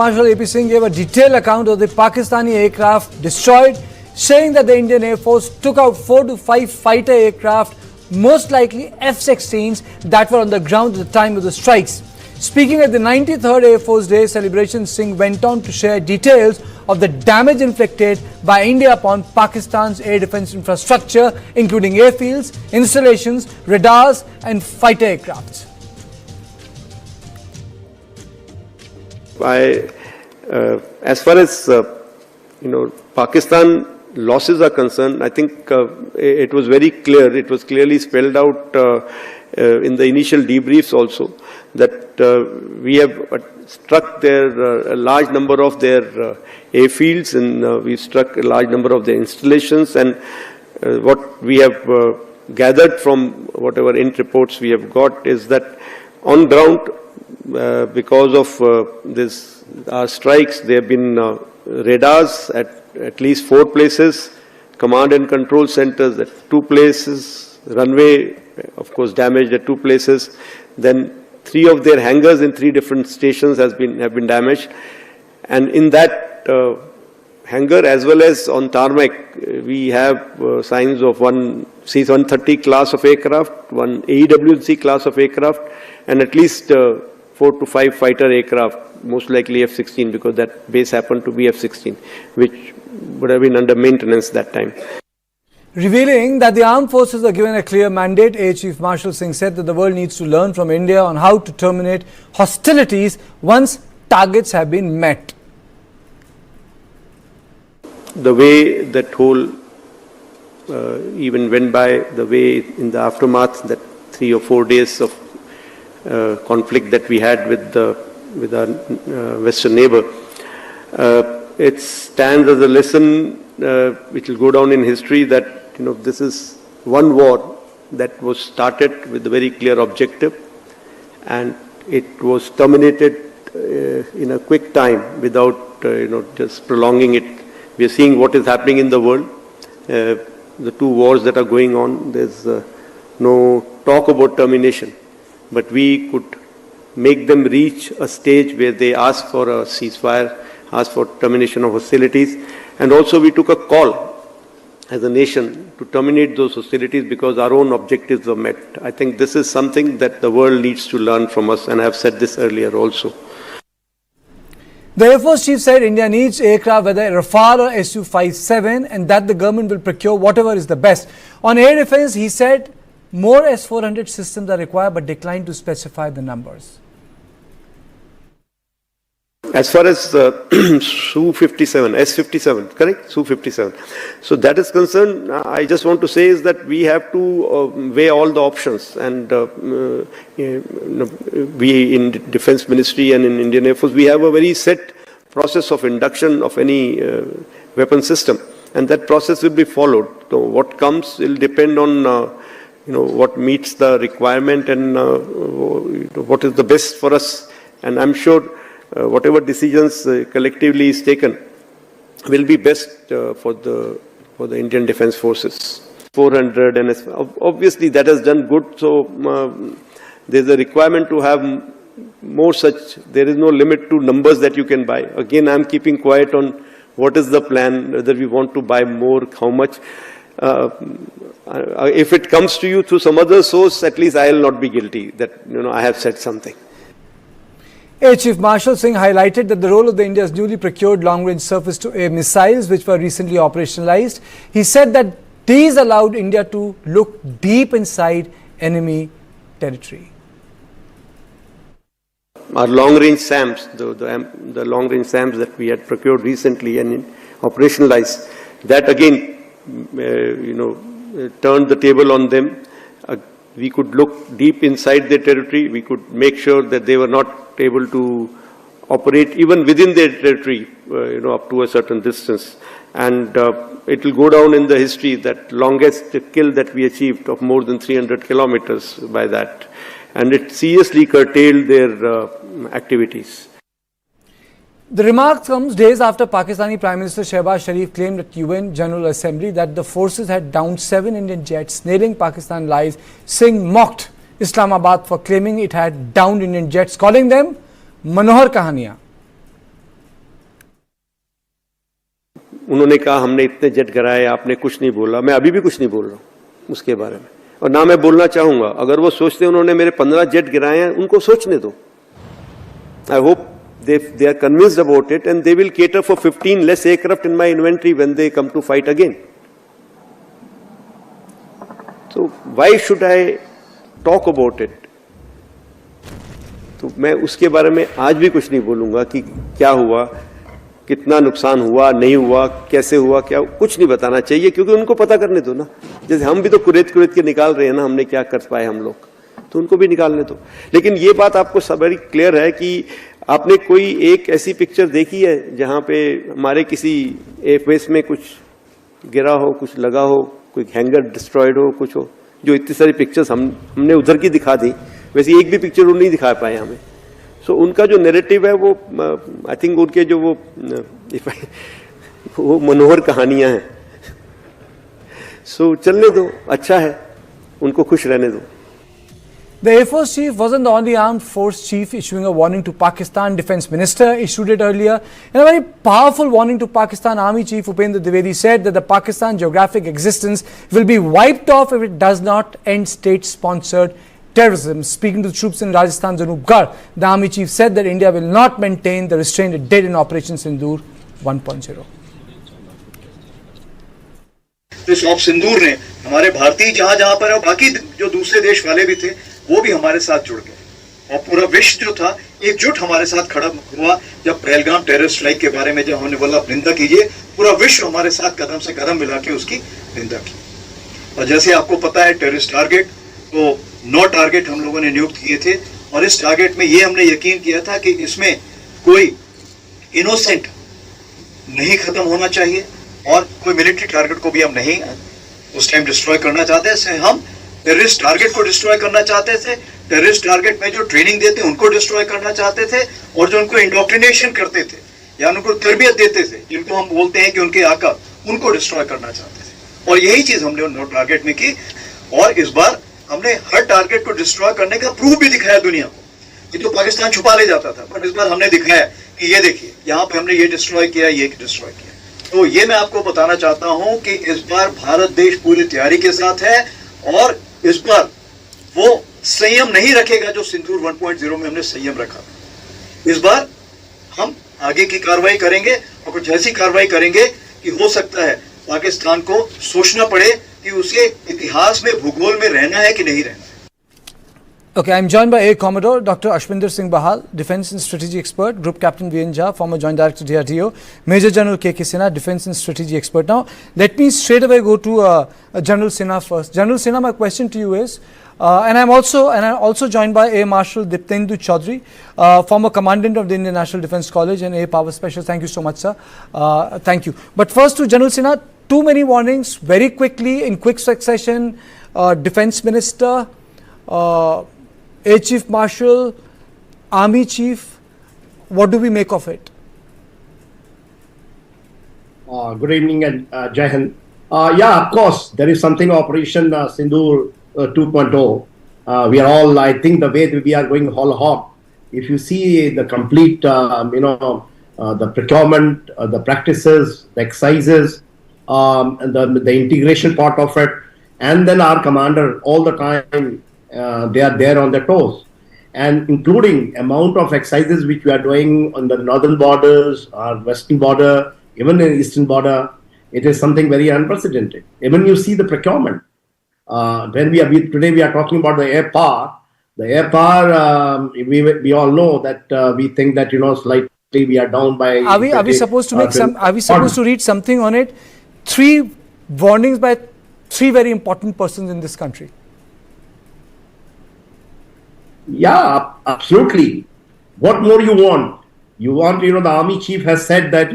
Marshal AP Singh gave a detailed account of the Pakistani aircraft destroyed, saying that the Indian Air Force took out 4 to 5 fighter aircraft, most likely F-16s, that were on the ground at the time of the strikes. Speaking at the 93rd Air Force Day celebration, Singh went on to share details of the damage inflicted by India upon Pakistan's air defense infrastructure, including airfields, installations, radars and fighter aircraft. As far as Pakistan losses are concerned, I think it was very clear. It was clearly spelled out in the initial debriefs also that we have struck a large number of their airfields, and we struck a large number of their installations. And what we have gathered from whatever int reports we have got is that on ground, because of our strikes, there have been radars at least 4 places, command and control centers at 2 places, runway, of course, damaged at 2 places. Then 3 of their hangars in 3 different stations have been damaged. And in that hangar, as well as on tarmac, we have signs of one C-130 class of aircraft, one AEW&C class of aircraft, and at least 4 to 5 fighter aircraft, most likely F-16, because that base happened to be F-16, which would have been under maintenance that time. Revealing that the armed forces are given a clear mandate, Air Chief Marshal Singh said that the world needs to learn from India on how to terminate hostilities once targets have been met. The way that whole even went by, the way in the aftermath, that 3 or 4 days of conflict that we had with our Western neighbor, it stands as a lesson which will go down in history that this is one war that was started with a very clear objective, and it was terminated in a quick time without just prolonging it. We are seeing what is happening in the world, the 2 wars that are going on. There's no talk about termination, but we could make them reach a stage where they ask for a ceasefire, ask for termination of hostilities. And also we took a call as a nation to terminate those hostilities because our own objectives were met. I think this is something that the world needs to learn from us, and I have said this earlier also. The Air Force Chief said India needs aircraft, whether Rafale or Su-57, and that the government will procure whatever is the best. On air defense, he said more S-400 systems are required, but declined to specify the numbers. As far as Su-57, S-57, correct? Su-57. So that is concerned, I just want to say is that we have to weigh all the options. And we in Defense Ministry and in Indian Air Force, we have a very set process of induction of any weapon system. And that process will be followed. So what comes will depend on what meets the requirement and what is the best for us. And I'm sure whatever decisions collectively is taken will be best for the Indian Defence Forces. 400, and obviously that has done good. So there's a requirement to have more such. There is no limit to numbers that you can buy. Again, I'm keeping quiet on what is the plan, whether we want to buy more, how much. If it comes to you through some other source, at least I will not be guilty that I have said something. Air Chief Marshal Singh highlighted that the role of India's newly procured long-range surface-to-air missiles, which were recently operationalized. He said that these allowed India to look deep inside enemy territory. Our long-range SAMs, the long-range SAMs that we had procured recently and operationalized, that again, turned the table on them. We could look deep inside their territory. We could make sure that they were not able to operate even within their territory, up to a certain distance. And it will go down in the history that longest kill that we achieved of more than 300 kilometers by that. And it seriously curtailed their activities. The remark comes days after Pakistani Prime Minister Shehbaz Sharif claimed at UN General Assembly that the forces had downed 7 Indian jets, nailing Pakistan lies. Singh mocked Islamabad for claiming it had downed Indian jets, calling them Manohar Kahaniyan. उन्होंने कहा हमने इतने jet गिराए, आपने कुछ नहीं बोला। मैं अभी भी कुछ नहीं बोल रहा हूं उसके बारे में, और ना मैं बोलना चाहूंगा। अगर वो सोचते उन्होंने मेरे 15 जेट गिराए हैं, उनको सोचने दो। I hope they are convinced about it and they will cater for 15 less aircraft in my inventory when they come to fight again. So why should I talk about it? तो मैं उसके बारे में आज भी कुछ नहीं बोलूंगा कि क्या हुआ, कितना नुकसान हुआ, नहीं हुआ, कैसे हुआ, क्या, कुछ नहीं बताना चाहिए, क्योंकि उनको पता करने दो ना। जैसे हम भी तो कुरेद के निकाल रहे हैं ना, हमने क्या कर पाए हम लोग, तो उनको भी निकालने दो। लेकिन ये बात आपको सब वेरी क्लियर है कि आपने कोई एक ऐसी पिक्चर देखी है जहां पे हमारे किसी एयरबेस में कुछ गिरा हो, कुछ लगा हो, कोई हैंगर डिस्ट्रॉयड हो, कुछ हो? जो इतनी सारी पिक्चर्स हमने उधर की दिखा दी, वैसे एक भी पिक्चर वो नहीं दिखा पाए हमें। सो उनका जो नैरेटिव है वो आई थिंक उनके जो वो मनोहर कहानियां हैं। सो चलने दो, अच्छा है, उनको खुश रहने दो। The Air Force chief wasn't the only armed force chief issuing a warning to Pakistan. Defense Minister issued it earlier. In a very powerful warning to Pakistan, Army Chief Upendra Dwivedi said that the Pakistan geographic existence will be wiped off if it does not end state-sponsored terrorism. Speaking to the troops in Rajasthan's Anupgarh, the Army Chief said that India will not maintain the restraint it did in Operation Sindoor 1.0. इस op सिंदूर ने हमारे भारतीय जहां पर और बाकी जो दूसरे देश वाले भी थे वो भी हमारे साथ जुड़ गए, और पूरा विश्व जो था एकजुट हमारे साथ खड़ा हुआ। जब पहलगाम टेररिस्ट स्ट्राइक के बारे में जब हमने बोला निंदा कीजिए, पूरा विश्व हमारे साथ कदम से कदम मिला के उसकी निंदा की। और जैसे आपको पता है टेररिस्ट टारगेट तो 9 टारगेट हम लोगों ने नियुक्त किए थे, और इस टारगेट में ये हमने यकीन किया था कि इसमें कोई इनोसेंट नहीं खत्म होना चाहिए, और कोई मिलिट्री टारगेट को भी हम नहीं उस टाइम डिस्ट्रॉय करना चाहते थे। हम टेररिस्ट टारगेट को डिस्ट्रॉय करना चाहते थे, टेररिस्ट टारगेट में जो ट्रेनिंग देते उनको डिस्ट्रॉय करना चाहते थे, और जो उनको इंडोक्ट्रिनेशन करते थे या उनको तरबियत देते थे, जिनको हम बोलते हैं कि उनके आका, उनको डिस्ट्रॉय करना चाहते थे। और यही चीज हमने उन टारगेट में की, और इस बार हमने हर टारगेट को डिस्ट्रॉय करने का प्रूफ भी दिखाया दुनिया को। ये तो पाकिस्तान छुपा ले जाता था, बट इस बार हमने दिखाया कि ये देखिए यहाँ पे हमने ये डिस्ट्रॉय किया, ये डिस्ट्रॉय किया। तो ये मैं आपको बताना चाहता हूं कि इस बार भारत देश पूरी तैयारी के साथ है, और इस बार वो संयम नहीं रखेगा जो सिंदूर 1.0 में हमने संयम रखा। इस बार हम आगे की कार्रवाई करेंगे, और कुछ ऐसी कार्रवाई करेंगे कि हो सकता है पाकिस्तान को सोचना पड़े कि उसके इतिहास में, भूगोल में रहना है कि नहीं रहना है। Okay, I'm joined by Air Commodore Dr. Ashwinder Singh Bahal, Defence and Strategy Expert, Group Captain V.N. Jha, former Joint Director DRDO, Major General K.K. Sinha, Defence and Strategy Expert. Now, let me straight away go to General Sinha first. General Sinha, my question to you is, and I'm also joined by Air Marshal Diptendu Chaudhary, former Commandant of the Indian National Defence College and Air Power Specialist. Thank you so much, sir. Thank you. But first to General Sinha, too many warnings, very quickly, in quick succession, Defence Minister, Air Chief Marshal, Army Chief, what do we make of it? Good evening and Jai Hind. Yeah, of course, there is something Operation Sindoor 2.0. We are all, I think the way we are going whole hog. If you see the complete, the procurement, the practices, the exercises, and the integration part of it, and then our commander all the time, they are there on their toes, and including amount of exercises which we are doing on the northern borders, our western border, even in eastern border, it is something very unprecedented. Even you see the procurement. When today we are talking about the air power. The air power, we all know that we think that slightly we are down by. Are we supposed to make some? Are we supposed to read something on it? 3 warnings by 3 very important persons in this country. Yeah, absolutely. What more you want? You want, the Army Chief has said that,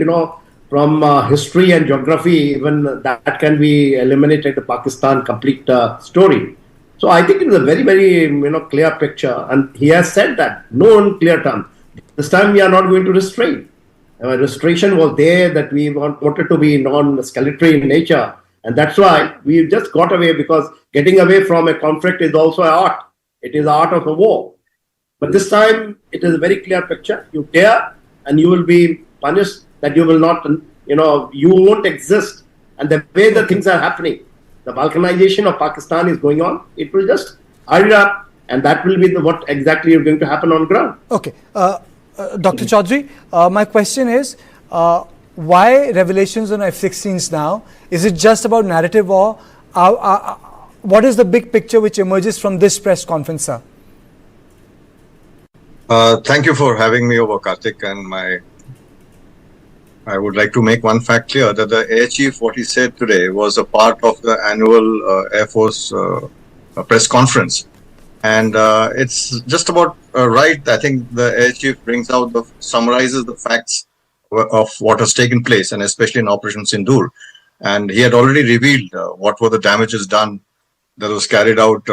from history and geography, even that can be eliminated, the Pakistan complete story. So I think it is a very, very, clear picture. And he has said that, no unclear term. This time we are not going to restrain. Restriction was there that we wanted to be non-escalatory in nature. And that's why we just got away, because getting away from a conflict is also an art. It is the art of a war. But this time, it is a very clear picture. You dare, and you will be punished that you will not you won't exist. And the way the things are happening, the balkanization of Pakistan is going on, it will just hurry up, and that will be what exactly is going to happen on ground. Okay. Dr. Chaudhary, my question is, why revelations on F-16s now? Is it just about narrative war? What is the big picture which emerges from this press conference, sir? Thank you for having me over, Karthik. And I would like to make one fact clear, that the Air Chief, what he said today, was a part of the annual Air Force press conference. And it's just about right. I think the Air Chief summarizes the facts of what has taken place, and especially in Operation Sindoor. And he had already revealed what were the damages done that was carried out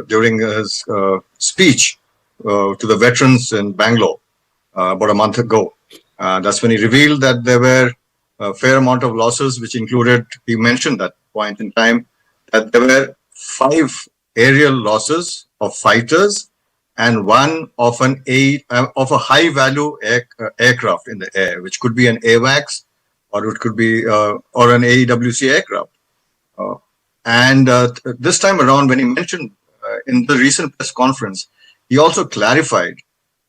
during his speech to the veterans in Bangalore about a month ago. That's when he revealed that there were a fair amount of losses, which included, he mentioned that point in time, that there were 5 aerial losses of fighters and one of a high value aircraft in the air, which could be an AWACS or it could be or an AEWC aircraft. And this time around, when he mentioned in the recent press conference, he also clarified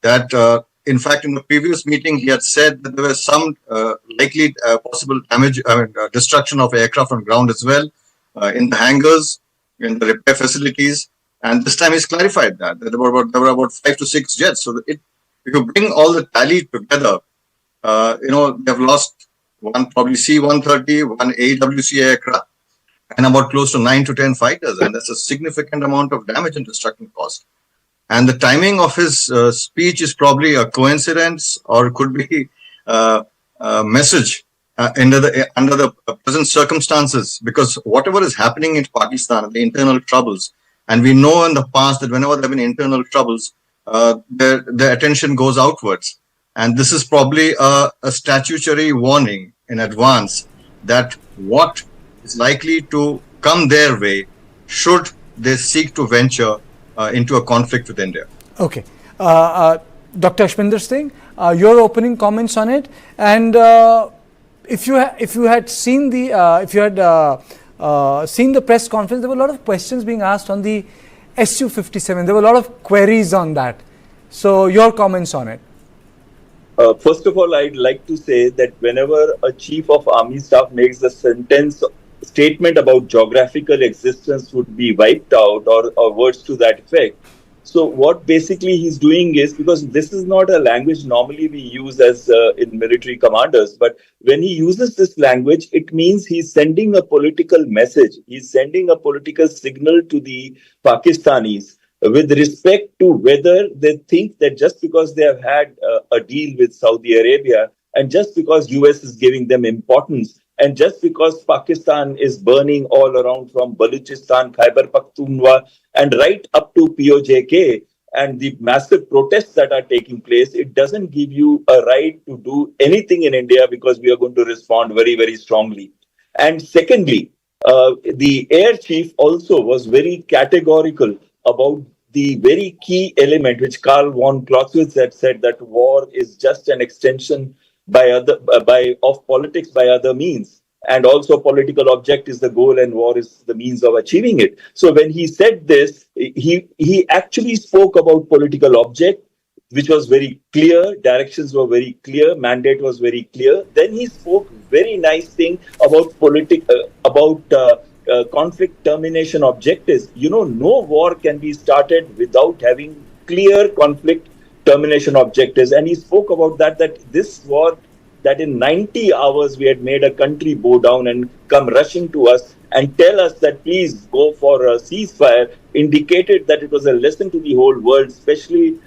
that in fact, in the previous meeting, he had said that there was some likely possible damage, destruction of aircraft on ground as well, in the hangars, in the repair facilities. And this time he's clarified that there were about 5 to 6 jets. So if you bring all the tally together, they've lost one probably C-130, one AWC aircraft, and about close to 9 to 10 fighters. And that's a significant amount of damage and destruction cost. And the timing of his speech is probably a coincidence, or could be a message under the present circumstances, because whatever is happening in Pakistan, the internal troubles, and we know in the past that whenever there have been internal troubles, the attention goes outwards. And this is probably a statutory warning in advance that what is likely to come their way should they seek to venture into a conflict with India. Okay. Dr. Ashminder Singh, your opening comments on it, and if you had seen the seen the press conference, there were a lot of questions being asked on the Su-57. There were a lot of queries on that. So your comments on it. First of all, I'd like to say that whenever a chief of army staff makes a statement about geographical existence would be wiped out, or words to that effect. So what basically he's doing is, because this is not a language normally we use as in military commanders, but when he uses this language, it means he's sending a political message. He's sending a political signal to the Pakistanis with respect to whether they think that just because they have had a deal with Saudi Arabia, and just because US is giving them importance, and just because Pakistan is burning all around from Balochistan, Khyber Pakhtunkhwa, and right up to POJK, and the massive protests that are taking place, it doesn't give you a right to do anything in India, because we are going to respond very, very strongly. And secondly, the air chief also was very categorical about the very key element, which Karl von Clausewitz had said, that war is just an extension of politics by other means, and also political object is the goal and war is the means of achieving it. So when he said this, he actually spoke about political object, which was very clear, directions were very clear, mandate was very clear. Then he spoke very nice thing about conflict termination objectives. No war can be started without having clear conflict termination objectives. And he spoke about that this war, that in 90 hours we had made a country bow down and come rushing to us and tell us that please go for a ceasefire, indicated that it was a lesson to the whole world, especially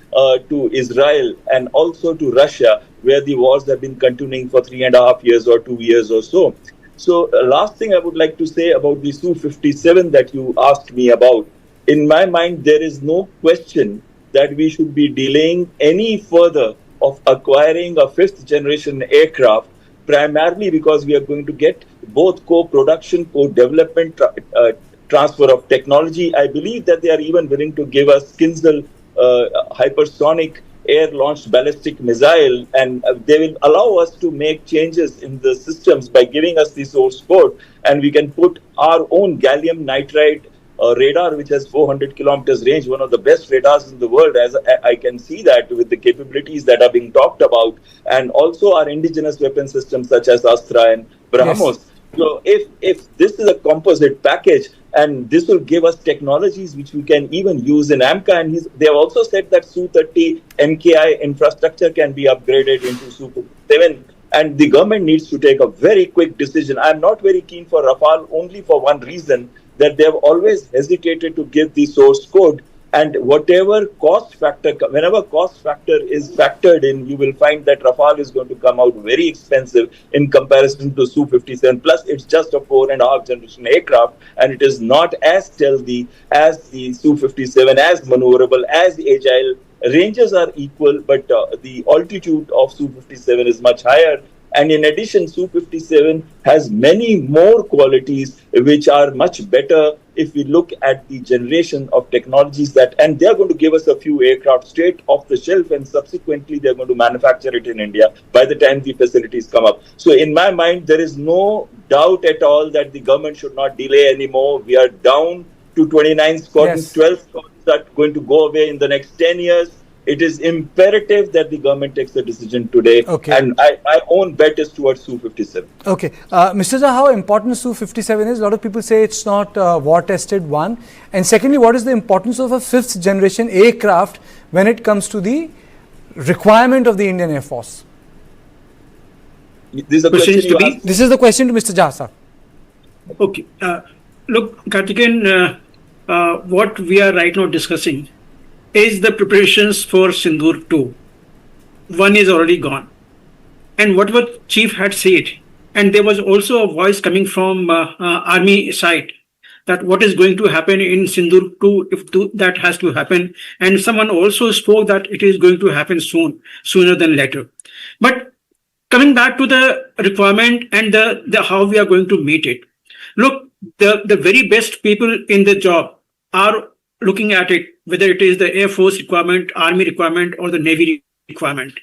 to Israel and also to Russia, where the wars have been continuing for 3.5 years or 2 years or so. So last thing I would like to say about the Su-57 that you asked me about. In my mind, there is no question that we should be delaying any further of acquiring a 5th generation aircraft, primarily because we are going to get both co-production, co-development, transfer of technology. I believe that they are even willing to give us Kinzhal hypersonic air-launched ballistic missile, and they will allow us to make changes in the systems by giving us the source code, and we can put our own gallium nitride radar, which has 400 kilometers range, one of the best radars in the world, as I can see that with the capabilities that are being talked about, and also our indigenous weapon systems such as Astra and BrahMos. Yes. So if this is a composite package, and this will give us technologies which we can even use in AMCA, and they have also said that Su-30 MKI infrastructure can be upgraded into Su-57, and the government needs to take a very quick decision. I'm not very keen for Rafale only for one reason, that they have always hesitated to give the source code. And whatever cost factor, whenever cost factor is factored in, you will find that Rafale is going to come out very expensive in comparison to Su-57. Plus, it's just a 4.5 generation aircraft, and it is not as stealthy as the Su-57, as maneuverable, as agile. Ranges are equal, but the altitude of Su-57 is much higher. And in addition, Su-57 has many more qualities which are much better if we look at the generation of technologies that, and they're going to give us a few aircraft straight off the shelf, and subsequently they're going to manufacture it in India by the time the facilities come up. So in my mind, there is no doubt at all that the government should not delay anymore. We are down to 29 squadrons, Yes. 12 squadrons are going to go away in the next 10 years. It is imperative that the government takes a decision today. Okay. And my own bet is towards Su-57. Okay. Mr. Jha, how important Su-57 is? A lot of people say it's not war-tested, one. And secondly, what is the importance of a 5th generation aircraft when it comes to the requirement of the Indian Air Force? This is the question you asked. This is the question to Mr. Jha, sir. Okay. Look, Karthikeyan, what we are right now discussing is the preparations for Sindoor 2. One is already gone. And whatever Chief had said, and there was also a voice coming from Army side, that what is going to happen in Sindoor 2, if that has to happen. And someone also spoke that it is going to happen sooner than later. But coming back to the requirement and the how we are going to meet it. Look, the very best people in the job are looking at it, whether it is the Air Force requirement, Army requirement, or the Navy requirement.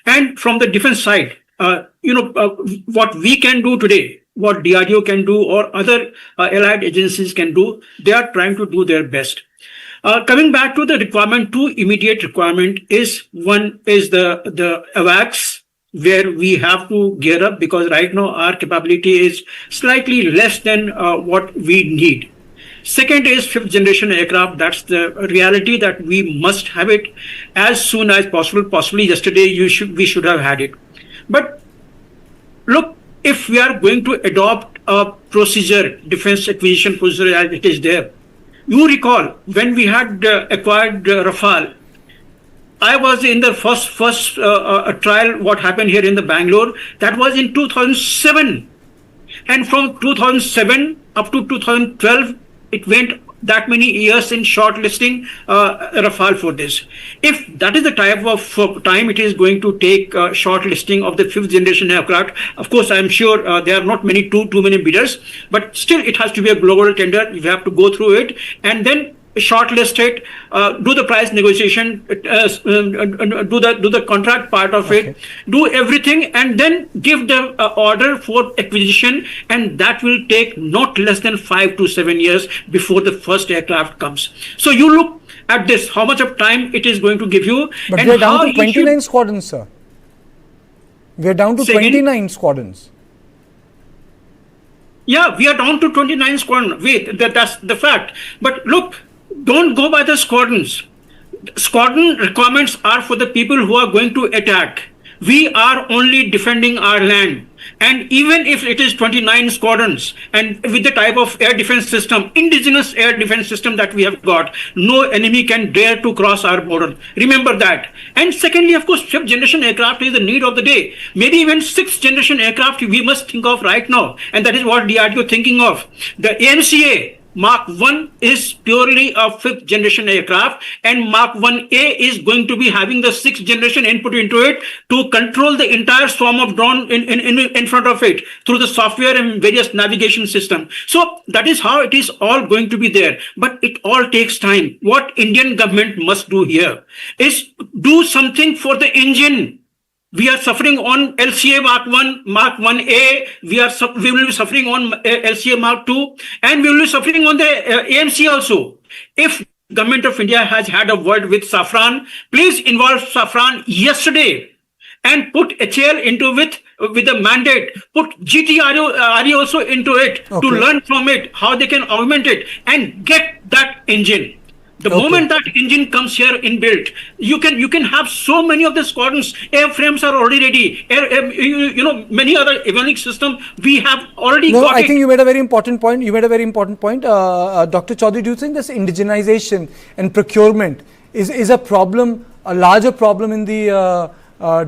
And from the defense side, what we can do today, what DRDO can do, or other allied agencies can do, they are trying to do their best. Coming back to the requirement, two immediate requirement is, one is the AWACS, where we have to gear up, because right now our capability is slightly less than what we need. Second is 5th generation aircraft. That's the reality that we must have it as soon as possible. Possibly yesterday we should have had it. But look, if we are going to adopt a procedure, defense acquisition procedure as it is there, you recall when we had acquired Rafale, I was in the first trial, what happened here in the Bangalore, that was in 2007. And from 2007 up to 2012, it went that many years in shortlisting Rafale for this. If that is the type of time it is going to take shortlisting of the 5th generation aircraft, of course, I'm sure there are not too many bidders, but still it has to be a global tender. You have to go through it and then shortlist it, do the price negotiation, do the contract part of it, do everything, and then give the order for acquisition, and that will take not less than 5 to 7 years before the first aircraft comes. So you look at this, how much of time it is going to give you. But and we are down how to 29 squadrons, sir. We are down to 29 squadrons. Yeah, we are down to 29 squadrons. Wait, that's the fact. But look, don't go by the squadrons. Squadron requirements are for the people who are going to attack. We are only defending our land. And even if it is 29 squadrons, and with the type of air defense system, indigenous air defense system that we have got, no enemy can dare to cross our border. Remember that. And secondly, of course, 5th generation aircraft is the need of the day. Maybe even 6th generation aircraft we must think of right now. And that is what DRDO thinking of. The AMCA, Mark 1 is purely a 5th generation aircraft, and Mark 1A is going to be having the 6th generation input into it to control the entire swarm of drone in front of it through the software and various navigation system. So that is how it is all going to be there. But it all takes time. What Indian government must do here is do something for the engine. We are suffering on LCA Mark 1, Mark 1A. We will be suffering on LCA Mark 2, and we will be suffering on the AMC also. If Government of India has had a word with Safran, please involve Safran yesterday and put HAL into it with a mandate. Put GTRE also into it to learn from it how they can augment it and get that engine. The moment that engine comes here inbuilt, you can have so many of the squadrons. Airframes are already ready. Many other avionics system we have already got. I think you made a very important point. Dr. Chaudhary, do you think this indigenization and procurement is a problem, a larger problem in the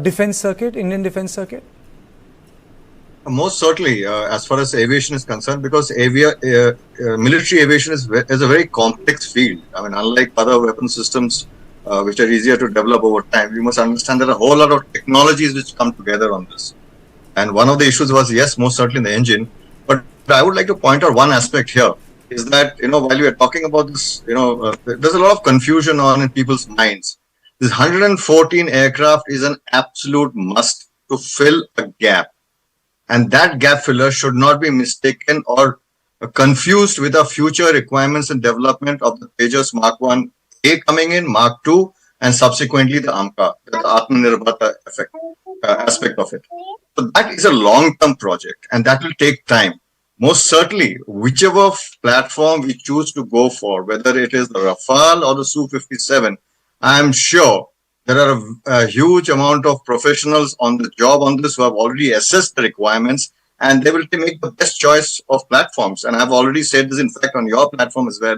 defense circuit, Indian defense circuit? Most certainly, as far as aviation is concerned, because military aviation is a very complex field. I mean, unlike other weapon systems, which are easier to develop over time, we must understand there are a whole lot of technologies which come together on this. And one of the issues was, yes, most certainly the engine. But I would like to point out one aspect here is that, while we are talking about this, there's a lot of confusion in people's minds. This 114 aircraft is an absolute must to fill a gap. And that gap filler should not be mistaken or confused with the future requirements and development of the Tejas Mark 1A coming in, Mark 2, and subsequently the AMCA, the Atmanirbharta aspect of it. So that is a long-term project, and that will take time. Most certainly, whichever platform we choose to go for, whether it is the Rafale or the Su-57, I am sure there are a huge amount of professionals on the job on this who have already assessed the requirements, and they will make the best choice of platforms. And I've already said this, in fact, on your platform as well,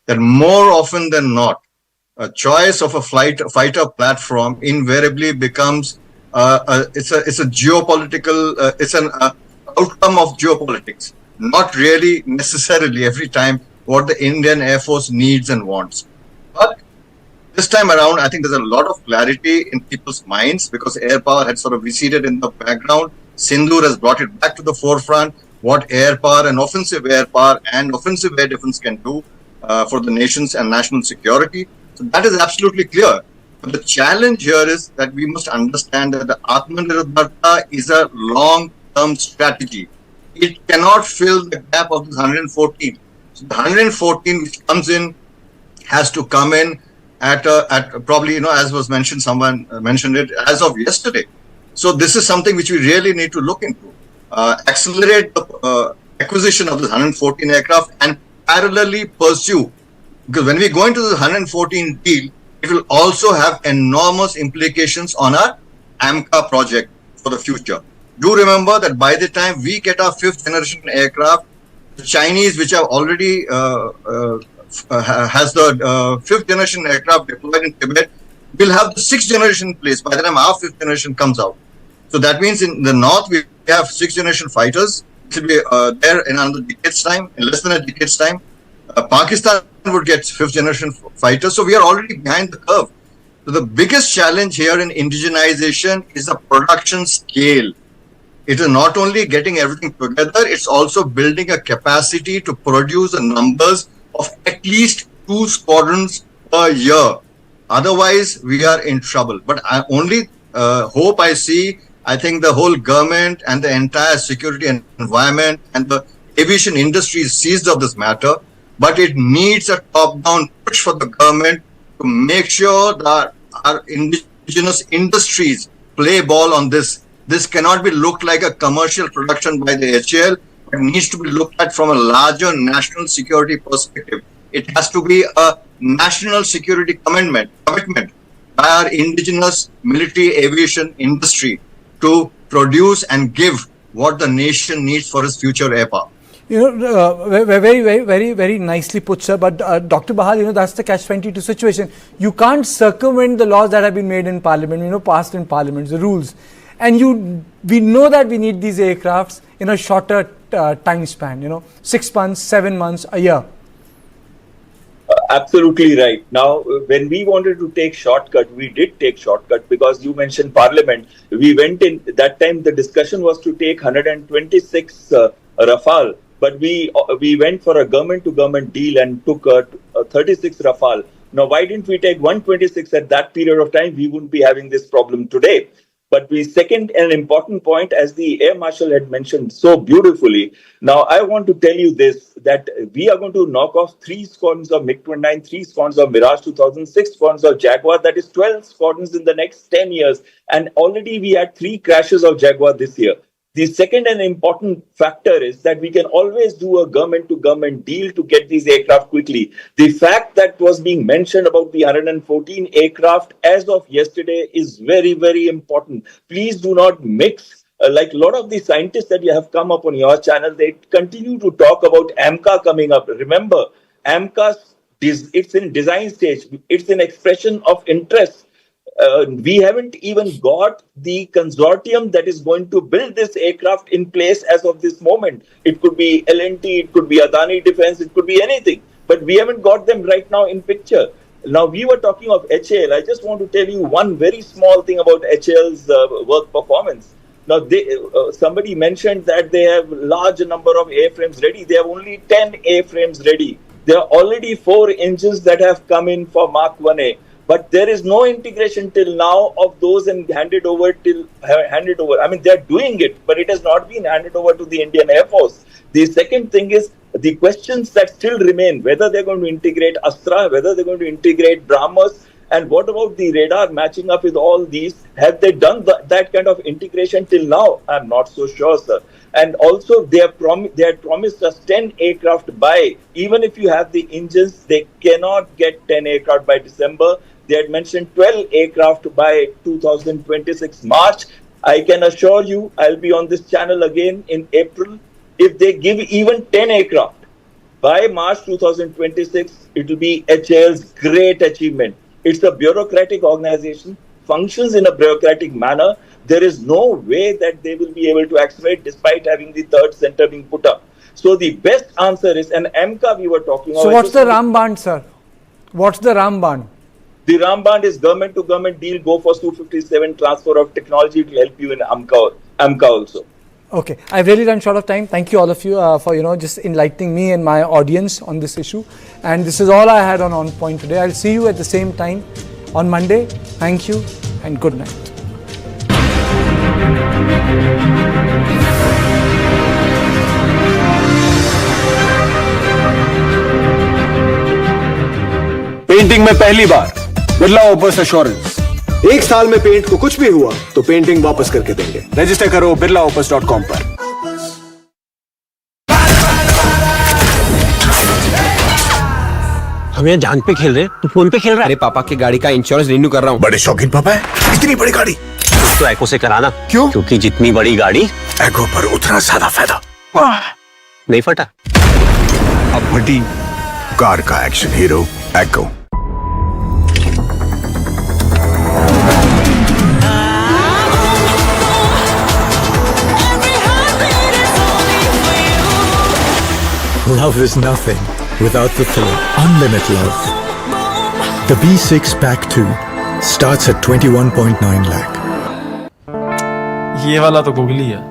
that more often than not, a choice of a fighter platform invariably becomes it's a geopolitical, it's an outcome of geopolitics, not really necessarily every time what the Indian Air Force needs and wants. But this time around, I think there's a lot of clarity in people's minds because air power had sort of receded in the background. Sindoor has brought it back to the forefront, what air power and offensive air power and offensive air defense can do for the nation's and national security. So that is absolutely clear. But the challenge here is that we must understand that the Atmanirbharta is a long-term strategy. It cannot fill the gap of this 114. So the 114 which comes in has to come in at probably, as was mentioned, someone mentioned it as of yesterday. So this is something which we really need to look into. Accelerate the acquisition of this 114 aircraft and parallelly pursue. Because when we go into the 114 deal, it will also have enormous implications on our AMCA project for the future. Do remember that by the time we get our 5th generation aircraft, the Chinese, which have already has the 5th generation aircraft deployed in Tibet, will have the 6th generation in place by the time our 5th generation comes out. So that means in the north, we have 6th generation fighters, which will be there in another decade's time, in less than a decade's time. Pakistan would get 5th generation fighters. So we are already behind the curve. So the biggest challenge here in indigenization is the production scale. It is not only getting everything together, it's also building a capacity to produce the numbers of at least 2 squadrons per year. Otherwise, we are in trouble. But I only hope I see, I think the whole government and the entire security environment and the aviation industry is seized of this matter. But it needs a top-down push for the government to make sure that our indigenous industries play ball on this. This cannot be looked like a commercial production by the HAL. It needs to be looked at from a larger national security perspective. It has to be a national security commitment by our indigenous military aviation industry to produce and give what the nation needs for its future air power. Very nicely put, sir. But Dr. Bahal, that's the catch-22 situation. You can't circumvent the laws that have been made in Parliament, passed in Parliament, the rules. And we know that we need these aircrafts in a shorter time span, 6 months, 7 months, a year. Absolutely right. Now, when we wanted to take shortcut, we did take shortcut because you mentioned Parliament. We went in that time. The discussion was to take 126 Rafale, but we went for a government-to-government deal and took 36 Rafale. Now, why didn't we take 126 at that period of time? We wouldn't be having this problem today. But we second an important point, as the Air Marshal had mentioned so beautifully. Now, I want to tell you this, that we are going to knock off 3 squadrons of MiG-29, 3 squadrons of Mirage 2000, 6 squadrons of Jaguar. That is 12 squadrons in the next 10 years. And already we had 3 crashes of Jaguar this year. The second and important factor is that we can always do a government-to-government deal to get these aircraft quickly. The fact that was being mentioned about the 114 aircraft as of yesterday is very, very important. Please do not mix. Like a lot of the scientists that you have come up on your channel, they continue to talk about AMCA coming up. Remember, AMCA, it's in design stage. It's an expression of interest. We haven't even got the consortium that is going to build this aircraft in place as of this moment. It could be L&T, it could be Adani Defense, it could be anything. But we haven't got them right now in picture. Now, we were talking of HAL. I just want to tell you one very small thing about HAL's work performance. Now, somebody mentioned that they have a large number of airframes ready. They have only 10 airframes ready. There are already 4 engines that have come in for Mark 1A. But there is no integration till now of those and handed over. I mean, they're doing it, but it has not been handed over to the Indian Air Force. The second thing is the questions that still remain, whether they're going to integrate Astra, whether they're going to integrate BrahMos, and what about the radar matching up with all these? Have they done that kind of integration till now? I'm not so sure, sir. And also, they had promised us 10 aircraft by. Even if you have the engines, they cannot get 10 aircraft by December. They had mentioned 12 aircraft by 2026 March. I can assure you, I'll be on this channel again in April. If they give even 10 aircraft by March 2026, it will be HAL's great achievement. It's a bureaucratic organization, functions in a bureaucratic manner. There is no way that they will be able to accelerate despite having the third center being put up. So the best answer is, and AMCA we were talking about. So what's the Ramband, sir? What's the Ramband? The Ramband is government-to-government deal. Go for Su-57 transfer of technology. It will help you in AMCA also. Okay, I've really run short of time. Thank you all of you for just enlightening me and my audience on this issue. And this is all I had on Point today. I'll see you at the same time on Monday. Thank you and good night. Painting में पहली बार Birla ओपर्स assurance. 1 साल में paint को कुछ भी हुआ तो painting वापस करके देंगे। रजिस्टर करो birlaopus.com पर। हम यहाँ जान पे खेल रहे हैं, तू फोन पे खेल रहा है। अरे पापा की गाड़ी का इंश्योरेंस रिन्यू कर रहा हूँ। बड़े शौकीन पापा है, इतनी बड़ी गाड़ी तो एको से कराना। क्यों? क्योंकि जितनी बड़ी गाड़ी एको पर उतना ज्यादा फायदा। नहीं फटा। अब फटी कार का action hero echo. Love is nothing without the thrill. Unlimited love. The B6 Pack 2 starts at 21.9 lakh. ये वाला तो गूगली है।